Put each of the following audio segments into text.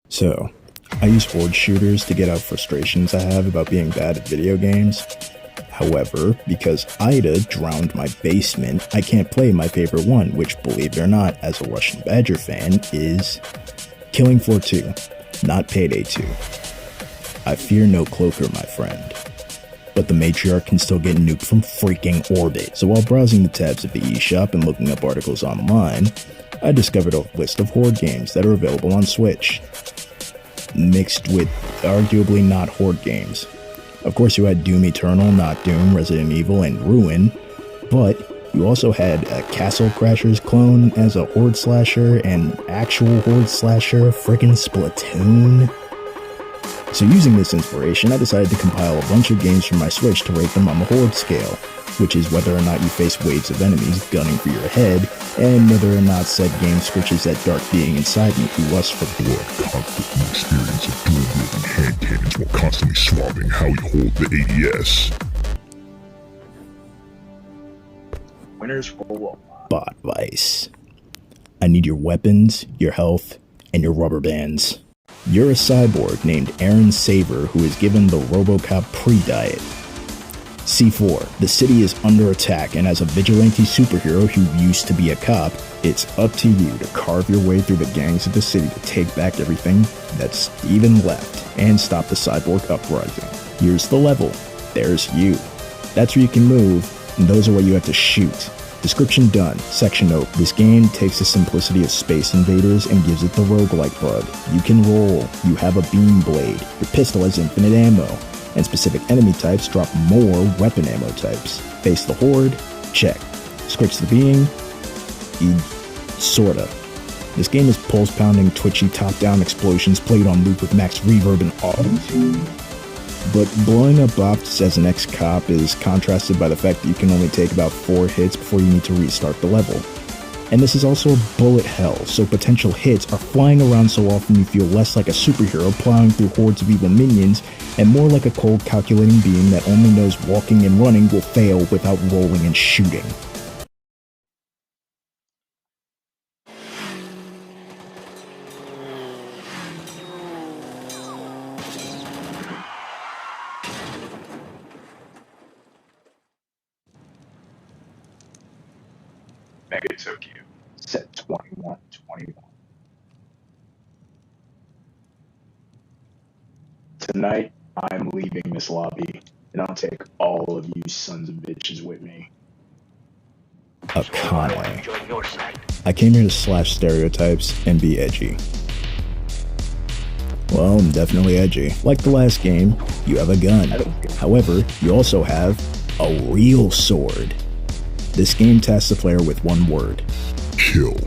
So, I use horde shooters to get out frustrations I have about being bad at video games. However, because Ida drowned my basement, I can't play my favorite one, which, believe it or not, as a Russian Badger fan, is Killing Floor 2, not Payday 2. I fear no cloaker, my friend. But the matriarch can still get nuked from freaking orbit. So while browsing the tabs of the eShop and looking up articles online, I discovered a list of horde games that are available on Switch, mixed with arguably not horde games. Of course, you had Doom Eternal, not Doom, Resident Evil, and Ruin, but you also had a Castle Crashers clone as a horde slasher and actual horde slasher, frickin' Splatoon. So using this inspiration, I decided to compile a bunch of games from my Switch to rate them on the horde scale, which is whether or not you face waves of enemies gunning for your head, and whether or not said game scritches that dark being inside me who lusts for blood. Conflict and experience of dual-wielding hand cannons while constantly swabbing how you hold the ADS. Winners for Bot Vice. I need your weapons, your health, and your rubber bands. You're a cyborg named Aaron Saver who is given the Robocop pre-diet. C4. The city is under attack, and as a vigilante superhero who used to be a cop, it's up to you to carve your way through the gangs of the city to take back everything that's even left and stop the cyborg uprising. Here's the level. There's you. That's where you can move, and those are where you have to shoot. Description done. Section note. This game takes the simplicity of Space Invaders and gives it the roguelike bug. You can roll. You have a beam blade. Your pistol has infinite ammo. And specific enemy types drop more weapon ammo types. Face the horde? Check. Scritch the being? Sorta. This game is pulse-pounding, twitchy, top-down explosions played on loop with max reverb and auto-tune. But blowing up bots as an ex-cop is contrasted by the fact that you can only take about 4 hits before you need to restart the level. And this is also a bullet hell, so potential hits are flying around so often you feel less like a superhero plowing through hordes of evil minions, and more like a cold calculating being that only knows walking and running will fail without rolling and shooting. Mega Tokyo, set 2121. Tonight, I'm leaving this lobby, and I'll take all of you sons of bitches with me. Akane. I came here to slash stereotypes and be edgy. Well, I'm definitely edgy. Like the last game, you have a gun. However, you also have a real sword. This game tasks the player with one word: Kill.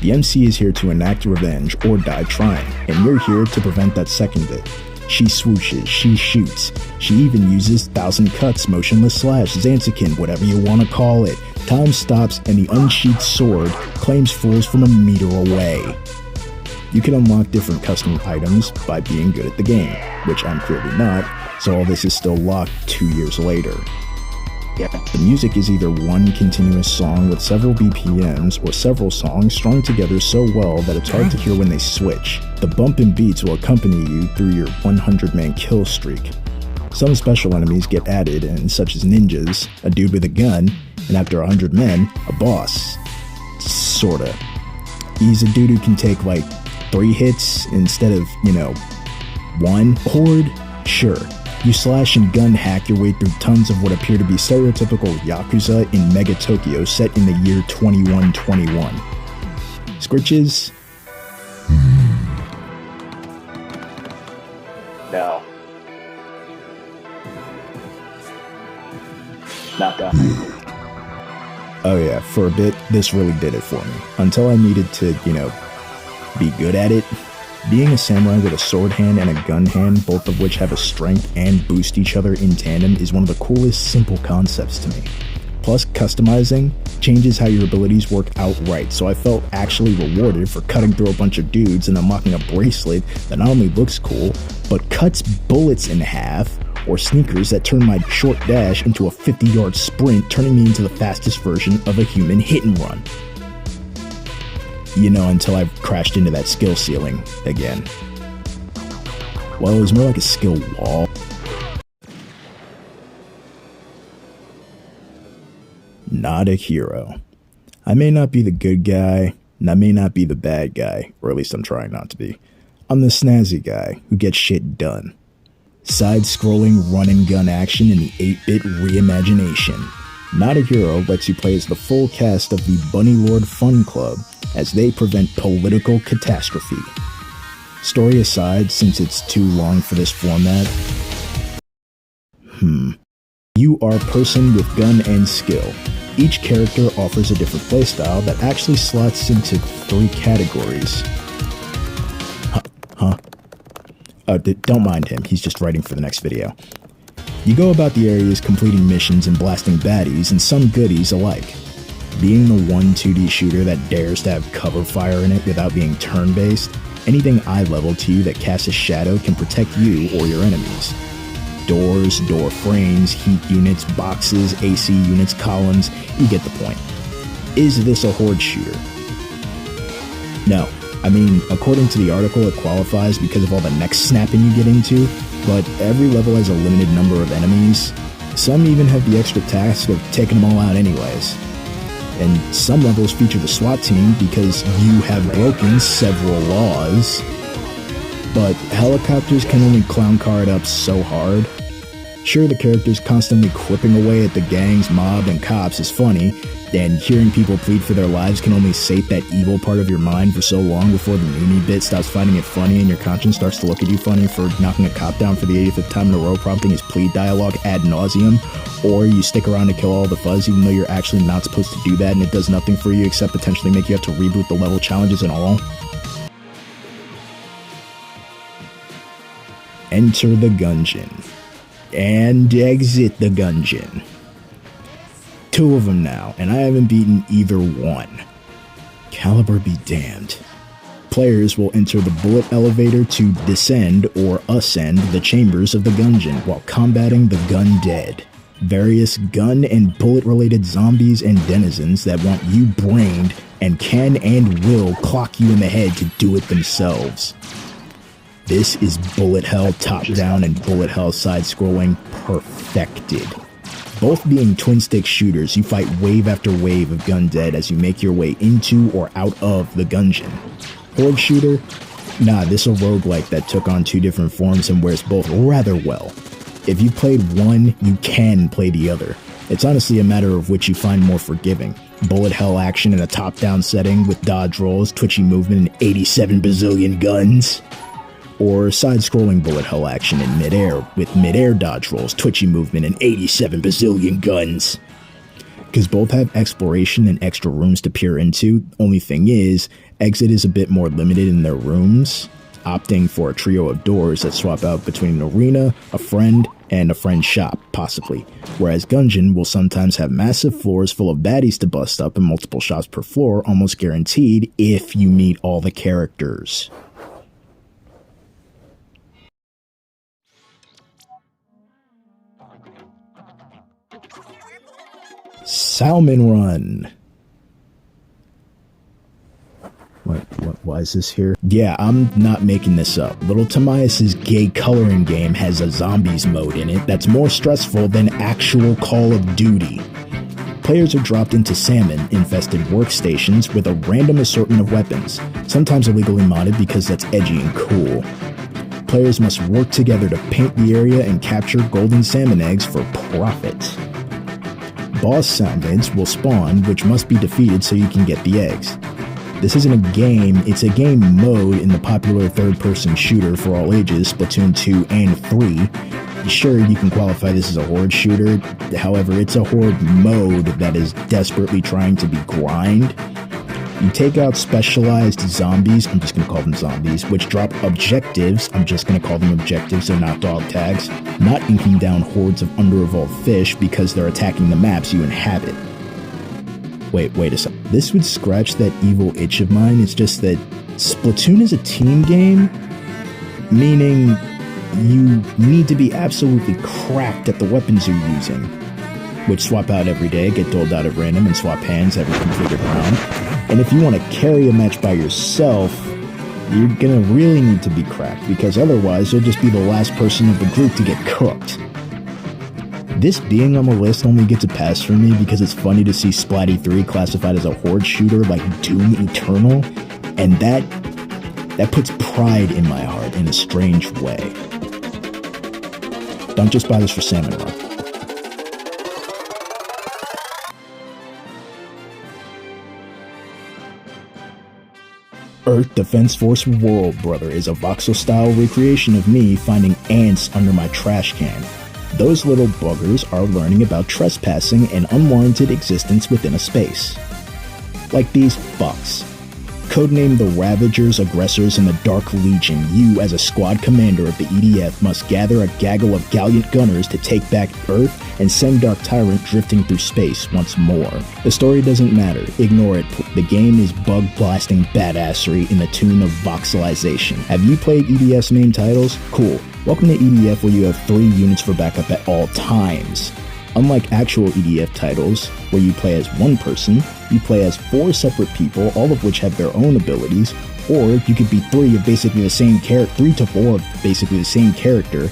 The MC is here to enact revenge or die trying, and you're here to prevent that second bit. She swooshes, she shoots, she even uses 1,000 cuts, motionless slash, Zanzikin, whatever you want to call it. Time stops and the unsheathed sword claims fools from a meter away. You can unlock different custom items by being good at the game, which I'm clearly not, so all this is still locked 2 years later. The music is either one continuous song with several BPMs or several songs strung together so well that it's hard to hear when they switch. The bump and beats will accompany you through your 100-man kill streak. Some special enemies get added, and such as ninjas, a dude with a gun, and after 100 men, a boss. Sorta. He's a dude who can take like 3 hits instead of, 1. Horde? Sure. You slash and gun hack your way through tons of what appear to be stereotypical Yakuza in Mega Tokyo set in the year 2121. Scritches? No. Not that. Oh yeah, for a bit, this really did it for me. Until I needed to, be good at it. Being a samurai with a sword hand and a gun hand, both of which have a strength and boost each other in tandem, is one of the coolest simple concepts to me. Plus, customizing changes how your abilities work outright, so I felt actually rewarded for cutting through a bunch of dudes and unlocking a bracelet that not only looks cool, but cuts bullets in half, or sneakers that turn my short dash into a 50-yard sprint, turning me into the fastest version of a human hit and run. You know, until I crashed into that skill ceiling again. Well, it was more like a skill wall. Not a hero. I may not be the good guy, and I may not be the bad guy, or at least I'm trying not to be. I'm the snazzy guy who gets shit done. Side-scrolling run-and-gun action in the 8-bit reimagination. Not a Hero lets you play as the full cast of the Bunny Lord Fun Club as they prevent political catastrophe. Story aside, since it's too long for this format, you are a person with gun and skill. Each character offers a different playstyle that actually slots into 3 categories. Don't mind him, he's just writing for the next video. You go about the areas completing missions and blasting baddies and some goodies alike. Being the one 2D shooter that dares to have cover fire in it without being turn-based, anything eye level to you that casts a shadow can protect you or your enemies. Doors, door frames, heat units, boxes, AC units, columns, you get the point. Is this a horde shooter? No. I mean, according to the article, it qualifies because of all the neck snapping you get into, but every level has a limited number of enemies. Some even have the extra task of taking them all out anyways. And some levels feature the SWAT team because you have broken several laws. But helicopters can only clown car it up so hard. Sure, the characters constantly cripping away at the gangs, mob, and cops is funny, and hearing people plead for their lives can only sate that evil part of your mind for so long before the Mimi bit stops finding it funny and your conscience starts to look at you funny for knocking a cop down for the 85th time in a row, prompting his plea dialogue ad nauseum, or you stick around to kill all the fuzz even though you're actually not supposed to do that and it does nothing for you except potentially make you have to reboot the level challenges and all. Enter the Gungeon. And exit the Gungeon. 2 of them now, and I haven't beaten either one. Caliber be damned. Players will enter the bullet elevator to descend or ascend the chambers of the Gungeon while combating the gun-dead. Various gun and bullet-related zombies and denizens that want you brained and can and will clock you in the head to do it themselves. This is bullet hell top-down and bullet hell side-scrolling perfected. Both being twin-stick shooters, you fight wave after wave of gun dead as you make your way into or out of the Gungeon. Horde shooter? Nah, this a roguelike that took on 2 different forms and wears both rather well. If you played one, you can play the other. It's honestly a matter of which you find more forgiving. Bullet hell action in a top-down setting with dodge rolls, twitchy movement, and 87 bazillion guns. Or side-scrolling bullet hell action in midair with midair dodge rolls, twitchy movement, and 87 bazillion guns. Because both have exploration and extra rooms to peer into, only thing is, exit is a bit more limited in their rooms, opting for a trio of doors that swap out between an arena, a friend, and a friend's shop, possibly. Whereas Gungeon will sometimes have massive floors full of baddies to bust up and multiple shots per floor, almost guaranteed if you meet all the characters. Salmon Run. Why is this here? Yeah, I'm not making this up. Little Tomias's gay coloring game has a zombies mode in it that's more stressful than actual Call of Duty. Players are dropped into salmon-infested workstations with a random assortment of weapons, sometimes illegally modded because that's edgy and cool. Players must work together to paint the area and capture golden salmon eggs for profit. Boss salmons will spawn, which must be defeated so you can get the eggs. This isn't a game, it's a game mode in the popular third-person shooter for all ages, Splatoon 2 and 3. Sure, you can qualify this as a horde shooter, however, it's a horde mode that is desperately trying to be grind. You take out specialized zombies, I'm just going to call them zombies, which drop objectives, I'm just going to call them objectives, they're not dog tags, not inking down hordes of under-evolved fish because they're attacking the maps you inhabit. Wait a second. This would scratch that evil itch of mine, it's just that Splatoon is a team game, meaning you need to be absolutely cracked at the weapons you're using, which swap out every day, get doled out at random, and swap hands every completed round. And if you want to carry a match by yourself, you're gonna really need to be cracked, because otherwise you'll just be the last person of the group to get cooked. This being on the list only gets a pass from me because it's funny to see Splatty 3 classified as a horde shooter like Doom Eternal, and that puts pride in my heart in a strange way. Don't just buy this for Salmon Run. Earth Defense Force World Brother is a voxel-style recreation of me finding ants under my trash can. Those little buggers are learning about trespassing and unwarranted existence within a space. Like these fucks. Codenamed the Ravagers, Aggressors, and the Dark Legion, you, as a squad commander of the EDF, must gather a gaggle of gallant gunners to take back Earth and send Dark Tyrant drifting through space once more. The story doesn't matter, ignore it. The game is bug-blasting badassery in the tune of voxelization. Have you played EDF's main titles? Cool. Welcome to EDF, where you have 3 units for backup at all times. Unlike actual EDF titles, where you play as one person, you play as 4 separate people, all of which have their own abilities, or you could be 3 of basically the same character, 3 to 4 of basically the same character,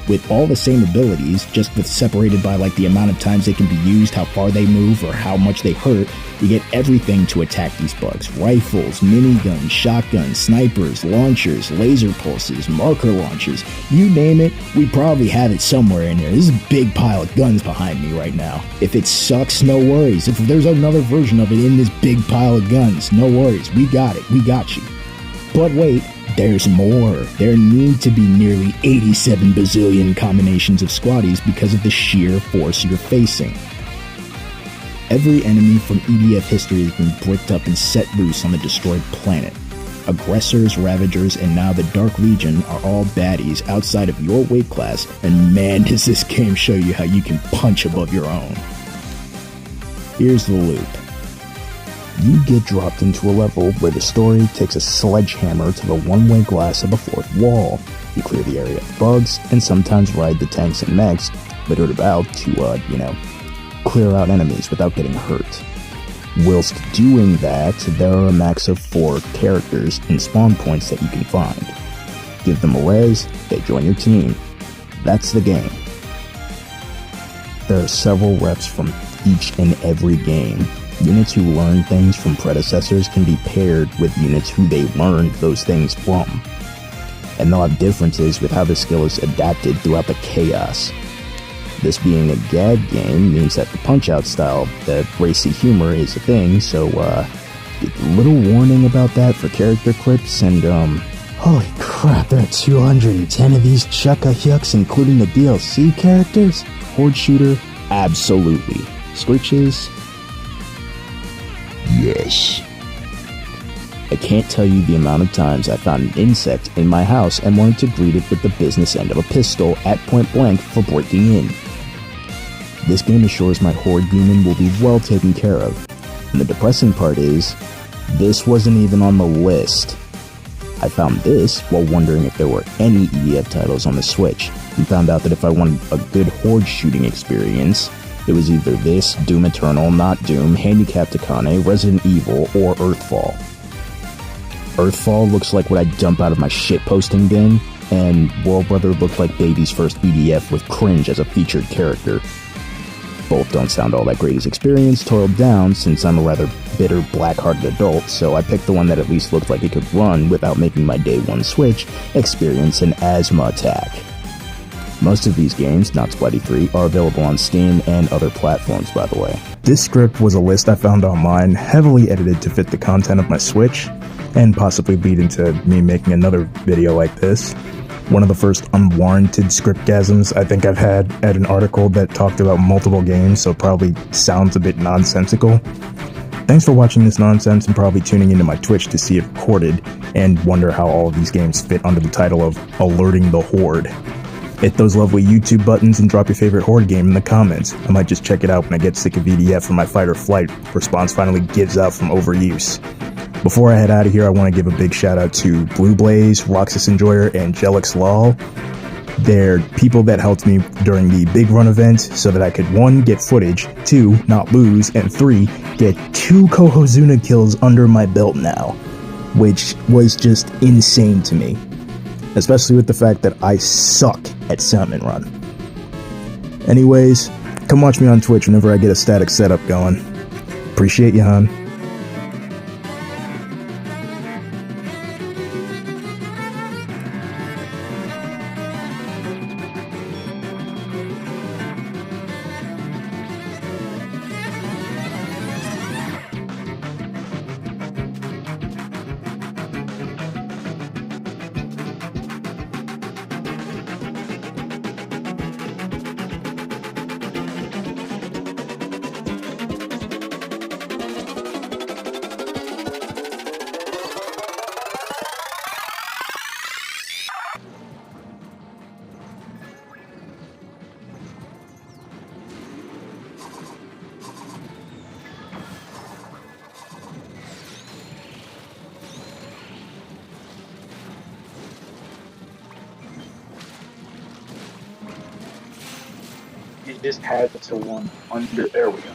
with all the same abilities, just with separated by like the amount of times they can be used, how far they move, or how much they hurt. You get everything to attack these bugs. Rifles, miniguns, shotguns, snipers, launchers, laser pulses, marker launchers. You name it, we probably have it somewhere in here. This is a big pile of guns behind me right now. If it sucks, no worries. If there's another version of it in this big pile of guns, no worries. We got it. We got you. But wait, there's more. There need to be nearly 87 bazillion combinations of squaddies because of the sheer force you're facing. Every enemy from EDF history has been bricked up and set loose on the destroyed planet. Aggressors, Ravagers, and now the Dark Legion are all baddies outside of your weight class, and man does this game show you how you can punch above your own. Here's the loop. You get dropped into a level where the story takes a sledgehammer to the one-way glass of a 4th wall. You clear the area of bugs, and sometimes ride the tanks and mechs littered about to, clear out enemies without getting hurt. Whilst doing that, there are a max of 4 characters and spawn points that you can find. Give them a res, they join your team. That's the game. There are several reps from each and every game. Units who learn things from predecessors can be paired with units who they learned those things from. And they'll have differences with how the skill is adapted throughout the chaos. This being a gag game means that the punch-out style, the racy humor, is a thing, so a little warning about that for character clips, and holy crap, there are 210 of these chukka-yucks, including the DLC characters? Horde shooter? Absolutely. Screeches? Yes. I can't tell you the amount of times I found an insect in my house and wanted to greet it with the business end of a pistol at point blank for breaking in. This game assures my horde demon will be well taken care of. And the depressing part is, this wasn't even on the list. I found this while wondering if there were any EDF titles on the Switch, and found out that if I wanted a good horde shooting experience, it was either this, Doom Eternal, Not Doom, Handicapped Akane, Resident Evil, or Earthfall. Earthfall looks like what I'd dump out of my shitposting bin, and World Brother looked like baby's first EDF with Cringe as a featured character. Both don't sound all that great as experience, toiled down since I'm a rather bitter, black-hearted adult, so I picked the one that at least looked like it could run without making my day one Switch experience an asthma attack. Most of these games, not Splatty 3, are available on Steam and other platforms, by the way. This script was a list I found online, heavily edited to fit the content of my Switch, and possibly lead into me making another video like this. One of the first unwarranted scriptgasms I think I've had at an article that talked about multiple games, so probably sounds a bit nonsensical. Thanks for watching this nonsense and probably tuning into my Twitch to see it recorded, and wonder how all of these games fit under the title of Alerting the Horde. Hit those lovely YouTube buttons and drop your favorite horde game in the comments. I might just check it out when I get sick of EDF or my fight or flight response finally gives out from overuse. Before I head out of here, I want to give a big shout out to Blue Blaze, Roxas Enjoyer, and Jelix Lol. They're people that helped me during the big run event so that I could 1, get footage, 2, not lose, and 3, get 2 Kohozuna kills under my belt now, which was just insane to me, especially with the fact that I suck at Salmon Run. Anyways, come watch me on Twitch whenever I get a static setup going. Appreciate you, hon. You just had to one under. There we go.